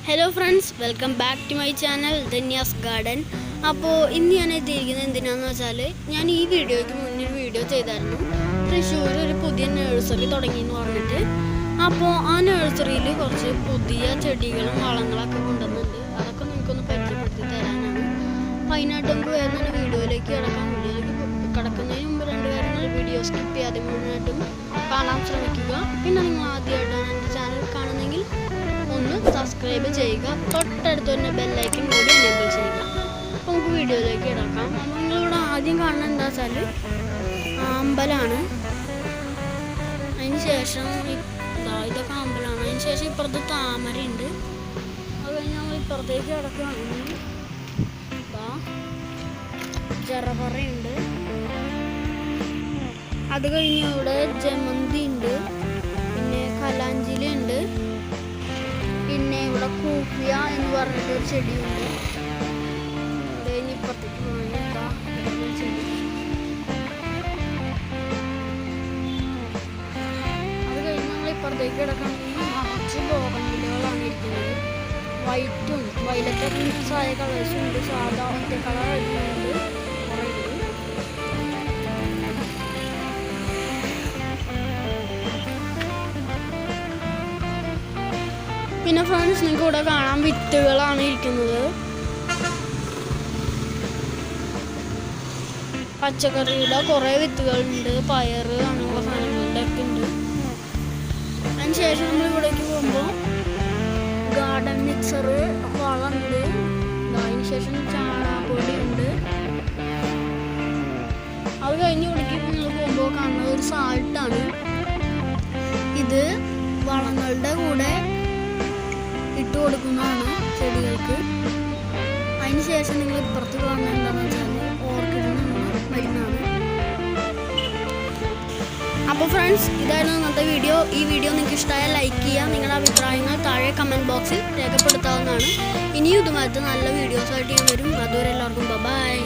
Hello friends, welcome back to my channel Dhanya's Garden. അപ്പോൾ ഇന്ന് ഞാൻ എത്തിയിരിക്കുന്നത് എന്തിനാണെന്ന് വെച്ചാൽ ഞാൻ ഈ വീഡിയോയ്ക്ക് മുന്നേ വീഡിയോ ചെയ്തായിരുന്നു. തൃശ്ശൂർ ഒരു പുതിയ നഴ്സറി തുടങ്ങിയെന്ന് പറഞ്ഞിട്ട്. അപ്പോൾ ആ നഴ്സറിയിൽ കുറച്ച് പുതിയ ചെടികളും വളങ്ങളൊക്കെ കൊണ്ടുവന്നിട്ടുണ്ട്. അതൊക്കെ നിങ്ങൾക്കൊന്ന് പരിചയപ്പെടുത്തി തരാനാണ്. അപ്പോൾ അതിനായിട്ട് നമുക്ക് വേറെ വീഡിയോയിലേക്ക് കിടക്കുന്നതിന് മുമ്പ് രണ്ട് കാര്യങ്ങൾ വീഡിയോ സ്കിപ്പ് ചെയ്യാതെ മുഴുവനായിട്ടും കാണാൻ ശ്രമിക്കുക. പിന്നെ നിങ്ങൾ ആദ്യമായിട്ടാണ് എൻ്റെ ചാനൽ കാണുന്നതെങ്കിൽ ഒന്ന് സബ്സ്ക്രൈബ് ചെയ്യുക, തൊട്ടടുത്ത് തന്നെ ബെല്ലൈക്കൻ കൂടി എനേബിൾ ചെയ്യുക. അപ്പോൾ നമുക്ക് വീഡിയോയിലേക്ക് കിടക്കാം. അപ്പോൾ നിങ്ങളിവിടെ ആദ്യം കാണുന്നത് എന്താ വെച്ചാൽ അമ്പലമാണ്. അതിന് ശേഷം ഇതൊക്കെ അമ്പലമാണ്. അതിന് ശേഷം ഇപ്പുറത്ത് താമരയുണ്ട്. അത് കഴിഞ്ഞ് നമ്മൾ ഇപ്പുറത്തേക്ക് കിടക്കുകയാണെങ്കിൽ ജറപറയുണ്ട്. അത് കഴിഞ്ഞ് ഇവിടെ ജമന്തി ഉണ്ട്, പിന്നെ കലാഞ്ചിലി ഉണ്ട്, പിന്നെ ഇവിടെ കൂഫിയ എന്ന് പറഞ്ഞിട്ടൊരു ചെടിയുണ്ട്. അത് കഴിഞ്ഞ് ഇപ്പുറത്തേക്ക് ചെടി. അത് കഴിഞ്ഞ് നമ്മൾ ഇപ്പുറത്തേക്ക് കിടക്കണമെങ്കിൽ നിറച്ച് ബോഗൺവില്ലകളാണ് ഇരിക്കുന്നത്. വൈറ്റും വയലറ്റൊക്കെ മിക്സായ കളേഴ്സും ഉണ്ട്, സാധാ ഒറ്റ കളർ ഉണ്ട്. പിന്നെ ഫ്രണ്ട്സ്, നിങ്ങൾക്ക് ഇവിടെ കാണാൻ വിത്തുകളാണ് ഇരിക്കുന്നത്. പച്ചക്കറിയുടെ കുറേ വിത്തുകളുണ്ട്, പയർ അങ്ങനെയുള്ള സാധനങ്ങളുടെ ഒക്കെ ഉണ്ട്. അതിന് ശേഷം നമ്മൾ ഇവിടേക്ക് പോകുമ്പോൾ ഗാർഡൻ മിക്സർ വളമുണ്ട്. അതിന് ശേഷം ചാണകപ്പൊടി ഉണ്ട്. അത് കഴിഞ്ഞ് ഇവിടേക്ക് നിങ്ങൾ പോകുമ്പോൾ കാണുന്നത് ഒരു സാൾട്ടാണ്. ഇത് വളങ്ങളുടെ കൂടെ ഇട്ട് കൊടുക്കുന്നതാണ് ചെടികൾക്ക്. അതിന് ശേഷം നിങ്ങൾ ഇപ്പുറത്ത് കാണുന്നത് എന്താണെന്ന് വെച്ചാൽ ഓർക്കിഡിനുള്ള മരുന്നാണ്. അപ്പോൾ ഫ്രണ്ട്സ്, ഇതായിരുന്നു ഇന്നത്തെ വീഡിയോ. ഈ വീഡിയോ നിങ്ങൾക്ക് ഇഷ്ടമായാൽ ലൈക്ക് ചെയ്യുക. നിങ്ങളുടെ അഭിപ്രായങ്ങൾ താഴെ കമൻറ്റ് ബോക്സിൽ രേഖപ്പെടുത്താവുന്നതാണ്. ഇനിയും ഇതുമായിട്ട് നല്ല വീഡിയോസായിട്ട് ഞാൻ വരും. അതുവരെ എല്ലാവർക്കും ബൈ.